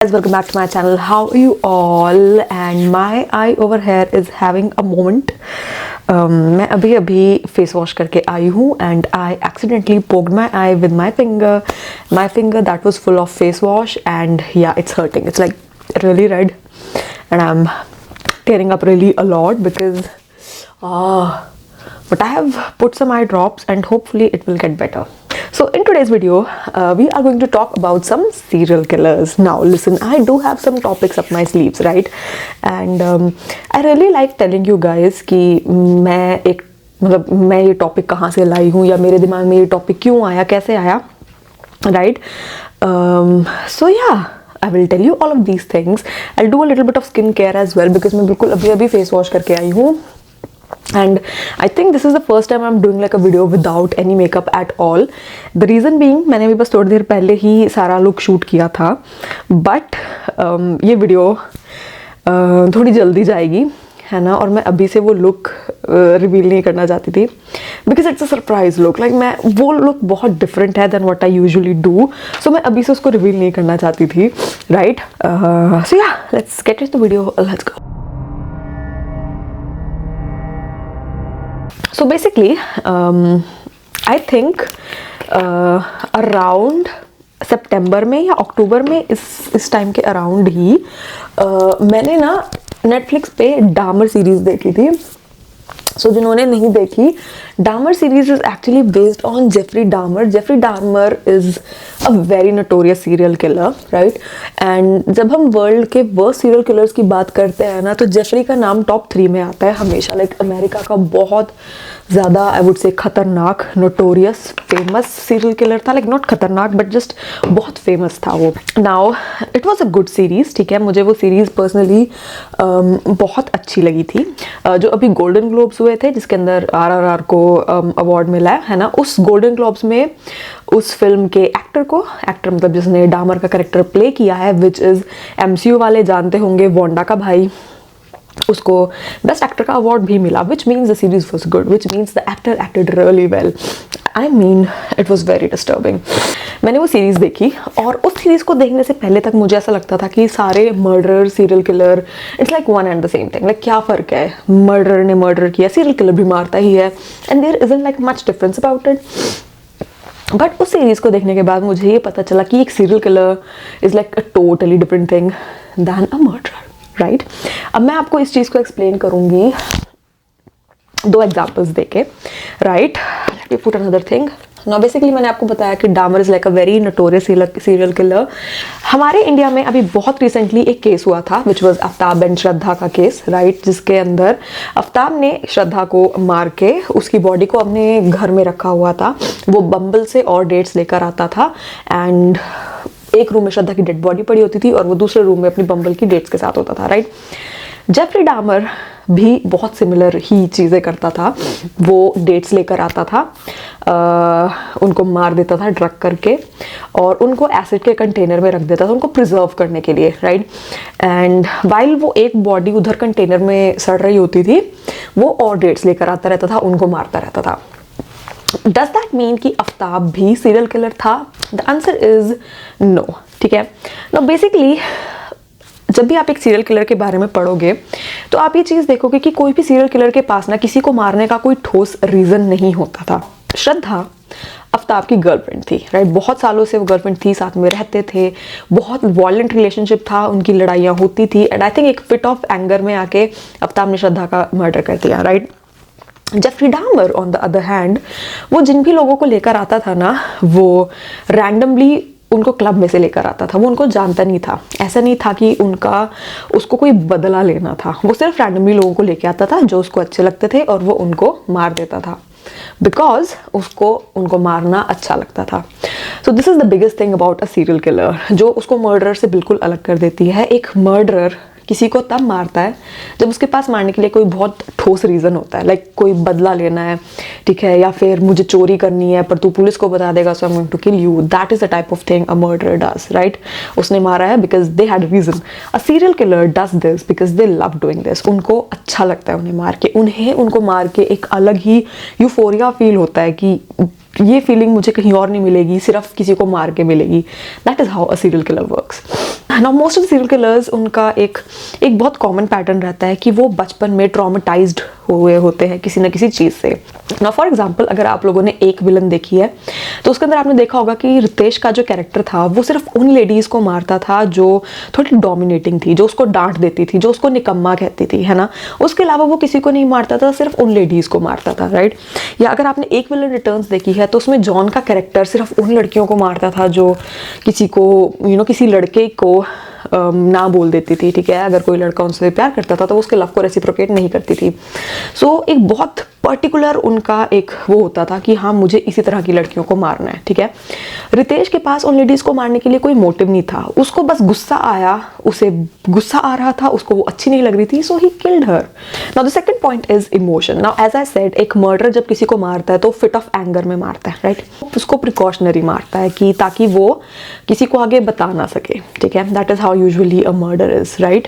Guys, welcome back to my channel. How are you all? And my eye over here is having a moment. मैं अभी अभी face wash करके आई हूँ and I accidentally poked my eye with my finger. My finger that was full of face wash and yeah, it's hurting. It's like really red and I'm tearing up really a lot because but I have put some eye drops and hopefully it will get better. So in today's video, we are going to talk about some serial killers. Now listen, I do have some topics up my sleeves, right? And I really like telling you guys कि मैं ये topic कहाँ से लाई हूँ या मेरे दिमाग में ये टॉपिक क्यों आया, कैसे आया, right? So yeah, I will tell you all of these things. I'll do a little bit of skincare as well because मैं बिल्कुल अभी अभी फेस वॉश करके आई हूँ. And I think this is the first time I'm doing like a video without any makeup at all. The reason being, मैंने अभी बस थोड़ी देर पहले ही सारा लुक शूट किया था, but ये वीडियो थोड़ी जल्दी जाएगी, है ना? और मैं अभी से वो लुक रिवील नहीं करना चाहती थी because it's a surprise look. Like मैं वो लुक बहुत different है than what I usually do, so मैं अभी से उसको रिवील नहीं करना चाहती थी, right? So yeah, let's get into the video. Let's go. So basically, I think around सितंबर में या अक्टूबर में इस टाइम के अराउंड ही मैंने ना नेटफ्लिक्स पे डामर सीरीज़ देखी थी. सो जिन्होंने नहीं देखी, Dahmer series is actually based on Jeffrey Dahmer. Jeffrey Dahmer is a very notorious serial killer, right? And जब हम वर्ल्ड के वर्स्ट सीरियल किलर्स की बात करते हैं ना, तो जेफरी का नाम टॉप 3 में आता है हमेशा. लाइक अमेरिका का बहुत ज़्यादा आई वुड से खतरनाक, नोटोरियस, फेमस सीरियल किलर था. लाइक नॉट खतरनाक बट जस्ट बहुत फेमस था वो. Now it was a good series, ठीक है? मुझे वो सीरीज़ पर्सनली बहुत अच्छी लगी थी. जो अभी गोल्डन ग्लोब्स हुए थे जिसके अंदर RRR को अवार्ड मिला है ना, उस गोल्डन ग्लोब्स में उस फिल्म के एक्टर मतलब जिसने डामर का कैरेक्टर प्ले किया है, विच इज़ MCU वाले जानते होंगे, वोंडा का भाई, उसको बेस्ट एक्टर का अवार्ड भी मिला. Which means the series was good, which means the actor acted really well. I mean it was very disturbing. मैंने वो सीरीज़ देखी और उस सीरीज़ को देखने से पहले तक मुझे ऐसा लगता था कि सारे murder, serial killer, it's like one and the same thing. Like क्या फ़र्क है, मर्डर ने मर्डर किया, सीरियल किलर भी मारता ही है, and there isn't like much difference about it. But उस सीरीज़ को देखने के बाद मुझे ये पता चला कि एक serial killer is like a totally different thing then a murder, right? अब मैं आपको इस चीज़ को एक्सप्लेन करूँगी 2 एग्जाम्पल्स देके, right? Let me put another thing. Now basically मैंने आपको बताया कि डामर is like a very notorious serial killer. हमारे इंडिया में अभी बहुत रिसेंटली एक केस हुआ था विच वॉज आफ्ताब एंड श्रद्धा का केस, राइट? जिसके अंदर आफ्ताब ने श्रद्धा को मार के उसकी बॉडी को अपने घर में रखा हुआ था. वो बम्बल से और डेट्स लेकर आता था एंड एक रूम में श्रद्धा की डेड बॉडी पड़ी होती थी और वो दूसरे रूम में अपनी बम्बल की डेट्स के साथ होता था, राइट? जेफरी डामर भी बहुत सिमिलर ही चीज़ें करता था. वो डेट्स लेकर आता था, उनको मार देता था ड्रग करके और उनको एसिड के कंटेनर में रख देता था उनको प्रिजर्व करने के लिए, राइट? एंड वाइल वो एक बॉडी उधर कंटेनर में सड़ रही होती थी, वो और डेट्स लेकर आता रहता था, उनको मारता रहता था. Does that mean कि आफ्ताब भी सीरियल किलर था? The answer is no, ठीक है? Now basically जब भी आप एक सीरियल किलर के बारे में पढ़ोगे तो आप ये चीज़ देखोगे कि कोई भी सीरियल किलर के पास ना किसी को मारने का कोई ठोस रीज़न नहीं होता था. श्रद्धा आफ्ताब की गर्लफ्रेंड थी, राइट? बहुत सालों से वो गर्लफ्रेंड थी, साथ में रहते थे, बहुत वॉयलेंट रिलेशनशिप था, उनकी लड़ाइयाँ होती थी एंड आई थिंक एक फिट ऑफ एंगर में आके आफ्ताब ने श्रद्धा का मर्डर कर दिया, right? Jeffrey Dahmer on the other hand, वो जिन भी लोगों को लेकर आता था ना, वो रैंडमली उनको क्लब में से लेकर आता था. वो उनको जानता नहीं था, ऐसा नहीं था कि उसको कोई बदला लेना था. वो सिर्फ रैंडमली लोगों को लेकर आता था जो उसको अच्छे लगते थे और वो उनको मार देता था बिकॉज उसको उनको मारना अच्छा लगता था. So this is the biggest thing about a serial killer, जो उसको मर्डरर से बिल्कुल अलग कर देती है. एक मर्डरर किसी को तब मारता है जब उसके पास मारने के लिए कोई बहुत ठोस रीज़न होता है. लाइक कोई बदला लेना है, ठीक है, या फिर मुझे चोरी करनी है पर तू पुलिस को बता देगा so I am going to kill you. That is the type of thing a murderer does, right? उसने मारा है because they had reason. A serial killer does this because they love doing this. उनको अच्छा लगता है उन्हें मार के. उनको मार के एक अलग ही यूफोरिया फील होता है कि ये फीलिंग मुझे कहीं और नहीं मिलेगी, सिर्फ किसी को मार के मिलेगी. That is how a serial killer works. Now most of serial killers उनका एक बहुत कॉमन पैटर्न रहता है कि वो बचपन में ट्रॉमेटाइज्ड हुए होते हैं किसी न किसी चीज़ से। नाउ फॉर एग्जांपल, अगर आप लोगों ने एक विलन देखी है तो उसके अंदर आपने देखा होगा कि रितेश का जो कैरेक्टर था वो सिर्फ उन लेडीज़ को मारता था जो थोड़ी डोमिनेटिंग थी, जो उसको डांट देती थी, जो उसको निकम्मा कहती थी, है ना। उसके अलावा वो किसी को नहीं मारता था, सिर्फ उन लेडीज़ को मारता था, राइट। या अगर आपने एक विलन रिटर्न्स देखी है तो उसमें जॉन का कैरेक्टर सिर्फ उन लड़कियों को मारता था जो किसी को किसी लड़के को ना बोल देती थी, ठीक है। अगर कोई लड़का उनसे प्यार करता था तो उसके लव को रेसिप्रोकेट नहीं करती थी। सो एक बहुत पर्टिकुलर उनका एक वो होता था कि हाँ, मुझे इसी तरह की लड़कियों को मारना है, ठीक है। रितेश के पास उन लेडीज़ को मारने के लिए कोई मोटिव नहीं था, उसको बस गुस्सा आया, उसे गुस्सा आ रहा था, उसको वो अच्छी नहीं लग रही थी, so he killed her. Now the second point is emotion. Now as I said, एक मर्डर जब किसी को मारता है तो फिट ऑफ एंगर में मारता है, राइट। उसको प्रिकॉशनरी मारता है कि ताकि वो किसी को आगे बता ना सके, ठीक है। That is how usually a murder is, right.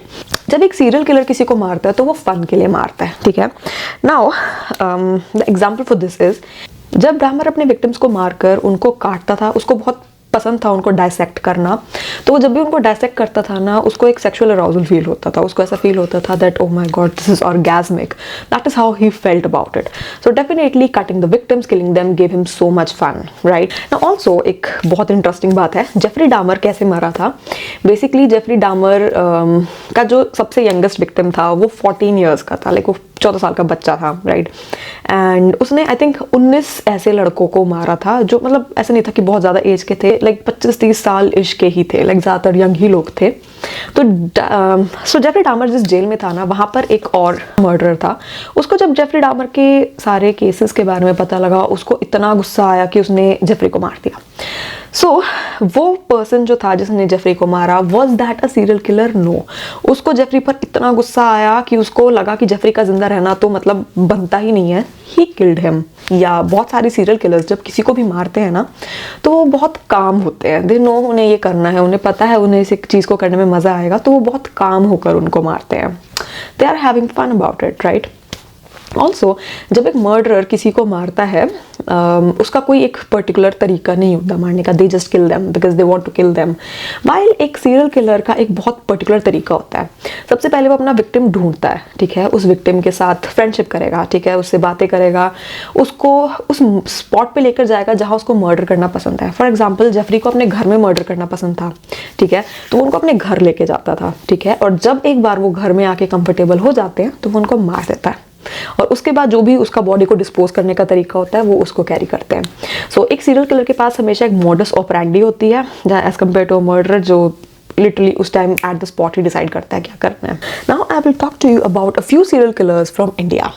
जब एक सीरियल किलर किसी को मारता है तो वो फन के लिए मारता है, ठीक है। Now the example for this is, जब डैमर अपने विक्टिम्स को मारकर उनको काटता था, उसको बहुत पसंद था उनको डायसेक्ट करना, तो जब भी उनको डायसेक्ट करता था ना, उसको एक सेक्सुअल अराउजल फील होता था, उसको ऐसा फील होता था that oh my God this is orgasmic. That is how he felt about it. So definitely cutting the victims, killing them gave him so much fun, right. Now also एक बहुत interesting बात है, Jeffrey डामर कैसे मरा था। Basically Jeffrey डामर का जो सबसे यंगेस्ट विक्टिम था वो 14 ईयर्स का था, लाइक वो 14 साल का बच्चा था, राइट। एंड उसने आई थिंक 19 ऐसे लड़कों को मारा था जो मतलब ऐसा नहीं था कि बहुत ज़्यादा एज के थे, लाइक 25-30 साल इश के ही थे, लाइक ज़्यादातर यंग ही लोग थे। तो सो जेफरी डामर जिस जेल में था ना, वहाँ पर एक और मर्डरर था। उसको जब जेफरी डामर के सारे केसेस के बारे में पता लगा, उसको इतना गुस्सा आया कि उसने जेफरी को मार दिया। सो वो पर्सन जो था जिसने जेफरी को मारा, was that a serial killer? No. उसको जेफरी पर इतना गुस्सा आया कि उसको लगा कि जेफरी का जिंदा रहना तो मतलब बनता ही नहीं है, ही किल्ड हिम। या बहुत सारे सीरियल किलर्स जब किसी को भी मारते हैं ना तो वो बहुत काम होते हैं, दे नो उन्हें ये करना है, उन्हें पता है उन्हें इस चीज़ को करने में मज़ा आएगा, तो वो बहुत काम होकर उनको मारते हैं। They are having fun about it, right. Also जब एक मर्डरर किसी को मारता है, उसका कोई एक पर्टिकुलर तरीका नहीं होता मारने का, they just kill them because they want to kill them. While एक सीरियल किलर का एक बहुत पर्टिकुलर तरीका होता है। सबसे पहले वो अपना विक्टिम ढूंढता है, ठीक है, उस विक्टिम के साथ फ्रेंडशिप करेगा, ठीक है, उससे बातें करेगा, उसको उस स्पॉट पे लेकर जाएगा जहाँ उसको मर्डर करना पसंद है। फॉर एग्जाम्पल जेफरी को अपने घर में मर्डर करना पसंद था, ठीक है, तो वो उनको अपने घर लेके जाता था, ठीक है, और जब एक बार वो घर में आके कंफर्टेबल हो जाते हैं तो वो उनको मार देता है, और उसके बाद जो भी उसका बॉडी को डिस्पोज करने का तरीका होता है वो उसको कैरी करते हैं। सो एक सीरियल किलर के पास हमेशा एक मोडस ऑपरेंडी होती है as compare to a murderer जो लिटरली उस टाइम एट द स्पॉट ही डिसाइड करता है क्या करना है। Now I will talk to you about a few serial killers from India.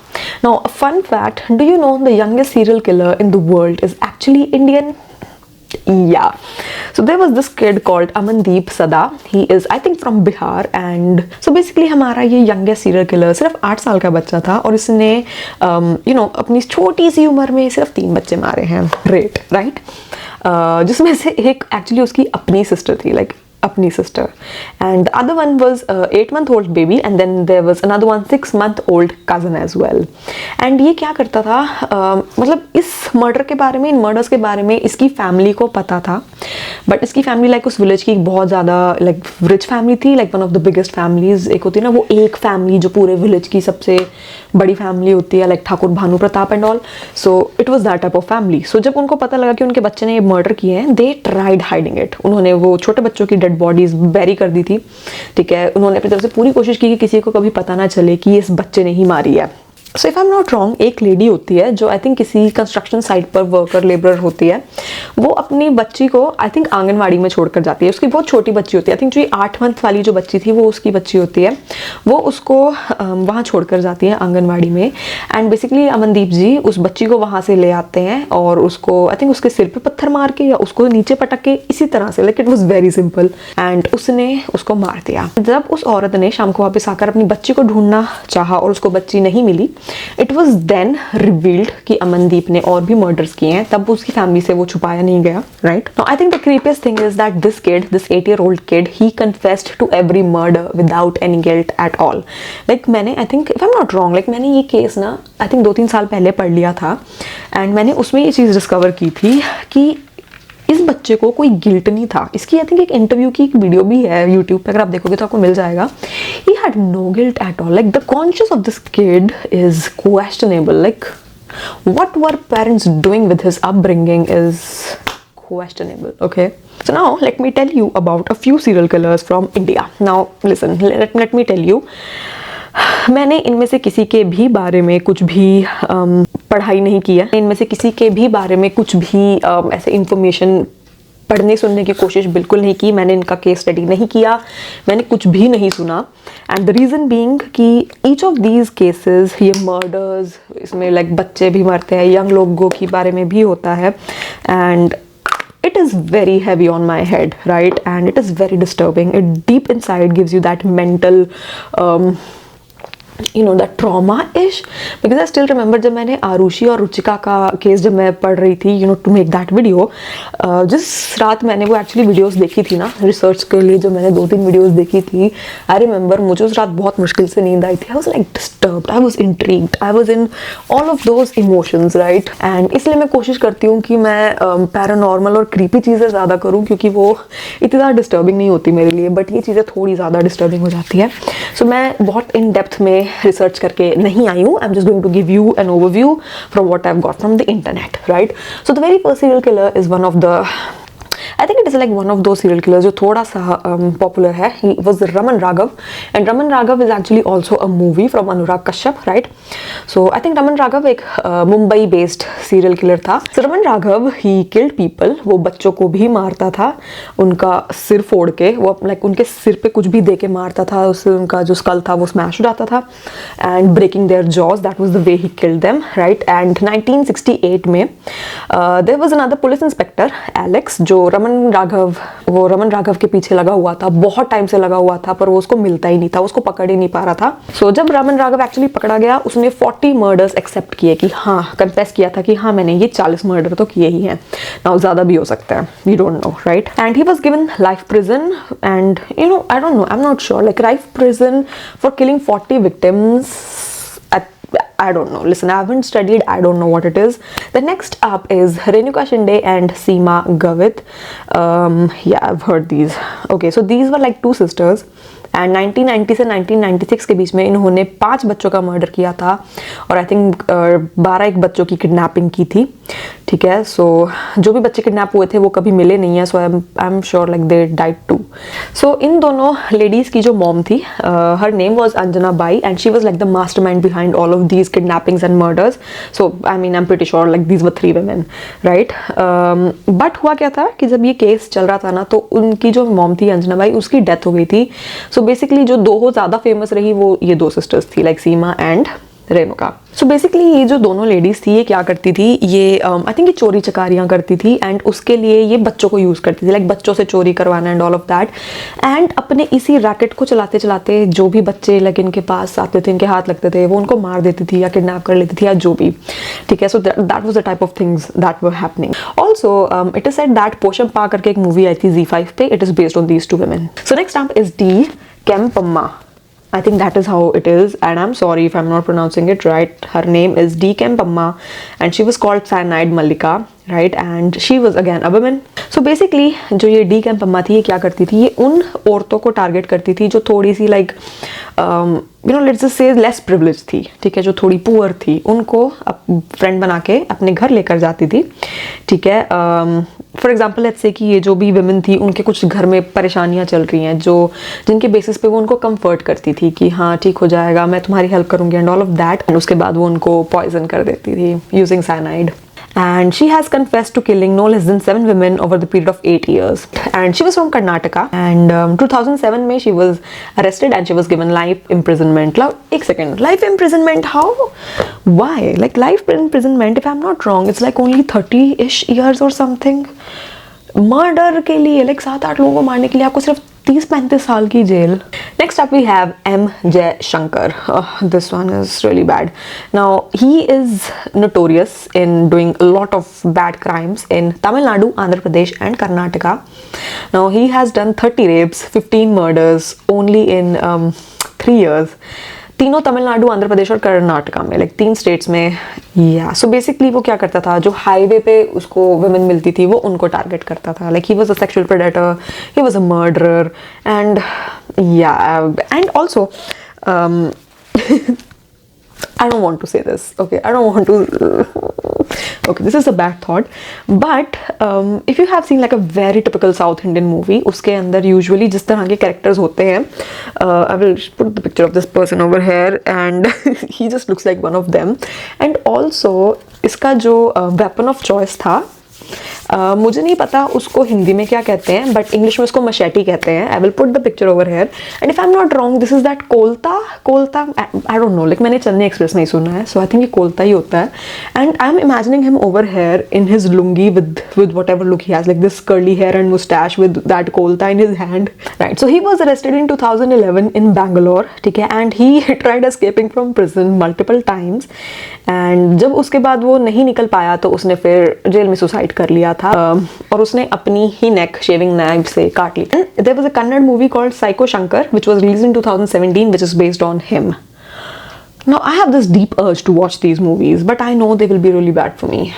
Now a fun fact, do you know the youngest serial killer in the world is actually Indian? Yeah, so there was this kid called Amandeep Sada. He is I think from Bihar, and so basically हमारा ये youngest serial killer सिर्फ 8 साल का बच्चा था और इसने अपनी छोटी सी उम्र में सिर्फ 3 बच्चे मारे हैं, ग्रेट, राइट। जिसमें से एक एक्चुअली उसकी अपनी सिस्टर थी, लाइक अपनी sister, and the other one was 8-month-old baby, and then there was another one 6-month-old cousin as well. And ये क्या करता था, मतलब इस मर्डर के बारे में, इन मर्डर्स के बारे में इसकी फैमिली को पता था, बट इसकी फैमिली लाइक उस विलेज की बहुत ज़्यादा लाइक रिच फैमिली थी, like one of the biggest families. एक होती है ना वो एक फैमिली जो पूरे विलेज की सबसे बड़ी फैमिली होती है, like Thakur Bhanu Pratap and all. So it was that type of family. So जब उनको पता लगा कि उनके बच्चे ने ये मर्डर किए हैं, दे ट्राइड हाइडिंग इट। उन्होंने वो छोटे बच्चों की डेड बॉडीज बैरी कर दी थी, ठीक है, उन्होंने अपनी तरफ से पूरी कोशिश की कि किसी को कभी पता ना चले कि इस बच्चे ने ही मारी है। So if I am not wrong, एक लेडी होती है जो आई थिंक किसी कंस्ट्रक्शन साइट पर वर्कर लेबरर होती है, वो अपनी बच्ची को आई थिंक आंगनवाड़ी में छोड़कर जाती है। उसकी बहुत छोटी बच्ची होती है, आई थिंक जो ये 8 मंथ वाली जो बच्ची थी वो उसकी बच्ची होती है, वो उसको वहाँ छोड़कर जाती है आंगनवाड़ी में। एंड बेसिकली अमनदीप जी उस बच्ची को वहाँ से ले आते हैं और उसको आई थिंक उसके सिर पे पत्थर मार के या उसको नीचे पटक के, इसी तरह से, like it was very simple, and उसने उसको मार दिया। जब उस औरत ने शाम को वापस आकर अपनी बच्ची को ढूंढना चाहा और उसको बच्ची नहीं मिली, इट वॉज देन रिवील्ड कि अमनदीप ने और भी मर्डर्स किए हैं, तब उसकी फैमिली से वो छुपाया नहीं गया, right. Now I think the creepiest thing is that this kid, this 8-year-old kid, he confessed to every murder without any guilt at all. Like मैंने I think if I am not wrong, like मैंने ये case ना I think 2-3 साल पहले पढ़ लिया था, and मैंने उसमें ये चीज़ डिस्कवर की थी कि इस बच्चे को कोई गिल्ट नहीं था। इसकी आई थिंक एक इंटरव्यू की एक वीडियो भी है यूट्यूब पे, अगर आप देखोगे तो आपको मिल जाएगा। He had no guilt at all, like the conscious of this kid is questionable, like what were parents doing with his upbringing is questionable. Okay, so now let me tell you about a few serial killers from India. Now listen, let me tell you, मैंने इनमें से किसी के भी बारे में कुछ भी पढ़ाई नहीं किया, इनमें से किसी के भी बारे में कुछ भी ऐसे इंफॉर्मेशन पढ़ने सुनने की कोशिश बिल्कुल नहीं की। मैंने इनका केस स्टडी नहीं किया, मैंने कुछ भी नहीं सुना। एंड द रीज़न बीइंग कि ईच ऑफ दीज केसेस, ये मर्डर्स, इसमें लाइक बच्चे भी मरते हैं, यंग लोगों के बारे में भी होता है, and it is very heavy on my head, right? And it is very disturbing. It deep inside gives you that mental that trauma-ish, because I still remember जब मैंने आरुषि और रुचिका का केस जब मैं पढ़ रही थी टू मेक दैट वीडियो, जिस रात मैंने वो एक्चुअली वीडियोस देखी थी ना रिसर्च के लिए, जो मैंने 2-3 वीडियोस देखी थी, आई रिमेंबर मुझे उस रात बहुत मुश्किल से नींद आई थी। I was like disturbed, I was intrigued, I was in all of those emotions, right? And इसलिए मैं कोशिश करती हूँ कि मैं पैरानॉर्मल और क्रीपी चीज़ें ज़्यादा करूँ, क्योंकि वो इतनी ज़्यादा डिस्टर्बिंग नहीं होती मेरे लिए, बट ये चीज़ें थोड़ी ज़्यादा डिस्टर्बिंग हो जाती है। सो मैं बहुत इन डेप्थ में रिसर्च करके नहीं आई हूँ। I am just going to give you an overview from what I have got from the internet, right? So the very first serial killer is one of the, I think it is like one of those serial killers जो थोड़ा सा popular है. He was Raman Raghav, and Raman Raghav is actually also a movie from Anurag Kashyap, right? So I think Raman Raghav एक Mumbai based serial killer था. So Raman Raghav, he killed people. वो बच्चों को भी मारता था, उनका सिर फोड़ के, वो like उनके सिर पे कुछ भी दे के मारता था, उससे उनका जो स्कल था वो स्मैश हो जाता था, and breaking their jaws, that was the way he killed them, right? And 1968 में there was another police inspector, Alex, जो रमन राघव के पीछे लगा हुआ था, बहुत टाइम से लगा हुआ था, पर वो उसको मिलता ही नहीं था, उसको पकड़ ही नहीं पा रहा था. सो जब रमन राघव एक्चुअली पकड़ा गया, उसने 40 मर्डर्स एक्सेप्ट किए कि हाँ, कन्फेस किया था कि हाँ मैंने ये 40 मर्डर तो किए ही हैं. नाउ ज्यादा भी हो सकता है, we don't know, right? And he was given life prison, and I don't know, I am not sure, like life prison for killing 40 victims. I don't know. Listen, I haven't studied. I don't know what it is. The next up is Renuka Shinde and Seema Gavit. Yeah, I've heard these. Okay, so these were like two sisters. And 1990 से 1996 के बीच में इन्होंने 5 बच्चों का murder किया था, और I think 12 बच्चों की किडनैपिंग की थी. ठीक है, सो जो भी बच्चे किडनैप हुए थे वो कभी मिले नहीं है. So I am sure like they died too. So इन दोनों लेडीज़ की जो मॉम थी, her name was Anjana Bai, and she was like the mastermind behind all of these kidnappings and murders. So I mean I am pretty sure like these were 3 women, right? But हुआ क्या था कि जब ये case चल रहा था ना, तो उनकी जो मॉम थी अंजना बाई, उसकी डेथ हो गई थी. सो बेसिकली जो 2 ज़्यादा फेमस रही वो ये 2 सिस्टर्स थी, like Seema and Renuka. So basically ये जो दोनों लेडीज़ थी, ये क्या करती थी, ये आई थिंक ये चोरी चकारियाँ करती थी, एंड उसके लिए ये बच्चों को यूज़ करती थी, लाइक बच्चों से चोरी करवाना and all of that. And अपने इसी रैकेट को चलाते चलाते जो भी बच्चे लाइक इनके पास आते थे, इनके हाथ लगते थे, वो उनको मार देती थी या किडनैप कर लेती थी या जो भी. ठीक है, so that was the type of things that were happening. Also it is said that Posham Pa करके एक मूवी आई थी Z5 पे, it is based on these 2 women. So next up is the Kempamma. I think that is how it is, and I'm sorry if I'm not pronouncing it right. Her name is D. Kempamma, and she was called Cyanide Mallika, right? And she was again a woman. So basically, जो ये D. Kempamma थी, ये क्या करती थी, ये उन औरतों को टारगेट करती थी जो थोड़ी सी like let's just say less privilege थी. ठीक है, जो थोड़ी पुअर थी, उनको फ्रेंड बना के अपने घर लेकर जाती थी. ठीक है, फॉर एग्जाम्पल लेट्स से कि ये जो भी वुमेन थी, उनके कुछ घर में परेशानियां चल रही हैं, जो जिनके बेसिस पे वो उनको कंफर्ट करती थी कि हाँ ठीक हो जाएगा, मैं तुम्हारी हेल्प करूंगी and all of that. And उसके बाद वो उनको पॉइजन कर देती थी using cyanide. And she has confessed to killing no less than 7 women over the period of 8 years. And she was from Karnataka. And 2007 में she was arrested and she was given life imprisonment. एक second, life imprisonment? How? Why? Like life imprisonment, if I'm not wrong, it's like only 30-ish years or something. Murder के लिए like 7-8 लोगों को मारने के लिए आपको सिर्फ 30-35 साल की जेल. Next up we have M. Jayashankar. This one is really bad. Now he is notorious in doing a lot of bad crimes in Tamil Nadu, Andhra Pradesh and Karnataka. Now he has done 30 rapes, 15 murders only in 3 years. तीनों तमिलनाडु, आंध्र प्रदेश और कर्नाटका में, like 3 states में। या so basically वो क्या करता था, जो हाईवे पे उसको वुमेन मिलती थी वो उनको टारगेट करता था। Like he was a sexual predator, he was a murderer and या and also I don't want to say this, okay? I don't want to. Okay, this is a bad thought, but if you have seen like a very typical South Indian movie, उसके अंदर usually जिस तरह के characters होते हैं, I will put the picture of this person over here, and he just looks like one of them. And also इसका जो weapon of choice था, मुझे नहीं पता उसको हिंदी में क्या कहते हैं, बट इंग्लिश में उसको मशेटी कहते हैं। I will put the picture over here and if I am not wrong this is that कोलता आई डोंट नो, लाइक मैंने चेन्नई एक्सप्रेस नहीं सुना है, सो आई थिंक ये कोलता ही होता है। And I am imagining him over here in his lungi with whatever look he has, like this curly hair and moustache with that कोलता in his hand, right? So he was arrested in 2011 in Bangalore, ठीक है, and he tried escaping from prison multiple times. And जब उसके बाद वो नहीं निकल पाया तो उसने फिर जेल में सुसाइड कर लिया था और उसने अपनी ही नेक शेविंग नाइफ से काट ली। There was a Kannada movie called psycho Shankar which was released in 2017 which is based on him. Now I have this deep urge to watch these movies but I know they will be really bad for me,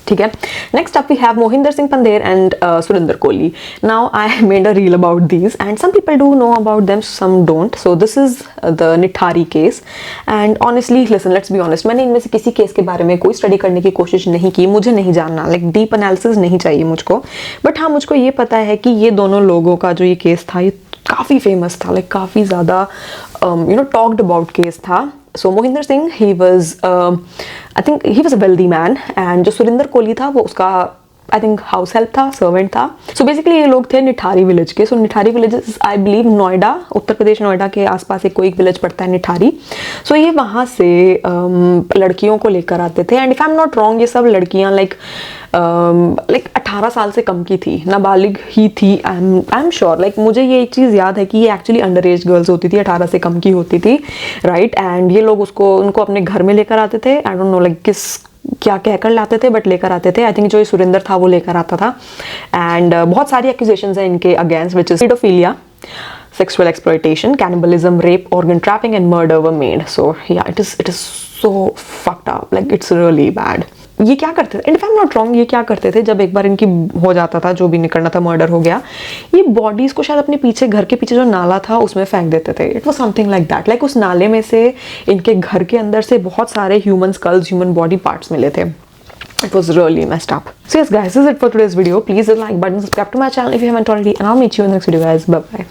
ठीक है। Next up we have Mohinder Singh Pandher and Surinder Kohli. Now I made a reel about these and some people do know about them, some don't. So this is the Nithari case and honestly listen, let's be honest, मैंने इनमें से किसी case के बारे में कोई study करने की कोशिश नहीं की, मुझे नहीं जानना, लाइक डीप एनालिसिस नहीं चाहिए मुझको। बट हाँ, मुझको ये पता है कि ये दोनों लोगों का जो ये केस था ये काफ़ी फेमस था, लाइक काफ़ी ज़्यादा टॉक्ड अबाउट केस था। So Mohinder Singh he was I think he was a wealthy man and जो सुरिंदर कोहली था वो उसका आई थिंक हाउस हेल्प था, सर्वेंट था। सो बेसिकली ये लोग थे निठारी विलेज के। So Nithari village I believe Noida, Uttar Pradesh Noida के आसपास एक कोई विलेज पड़ता है निठारी। सो ये वहाँ से लड़कियों को लेकर आते थे and if I am not wrong ये सब लड़कियाँ लाइक 18 साल से कम की थी, नाबालिग ही थी। आई एम श्योर, लाइक मुझे ये एक चीज़ याद है कि ये एक्चुअली अंडर एज गर्ल्स होती थी, 18 से कम की होती थी, राइट? एंड ये लोग उनको अपने घर में लेकर आते थे। आई डोंट नो लाइक क्या कहकर लाते थे बट लेकर आते थे। आई थिंक जो ये सुरिंदर था वो लेकर आता था एंड बहुत सारी एक्यूजेशंस हैं इनके against which is paedophilia, sexual exploitation, cannibalism, rape, organ trapping and murder were made. So yeah, it is so fucked up, like it's really bad. ये क्या करते थे, and if I'm not wrong, ये क्या करते थे जब एक बार इनकी हो जाता था, जो भी निकलना था, मर्डर हो गया, ये बॉडीज को शायद अपने पीछे, घर के पीछे जो नाला था उसमें फेंक देते थे। It was something like that, like उस नाले में से इनके घर के अंदर से बहुत सारे human skulls, human body parts मिले थे। It was really messed up. So yes guys, this is it for today's video. Please hit the like button, subscribe to my channel if you haven't already, and I'll meet you in the next video guys. Bye bye.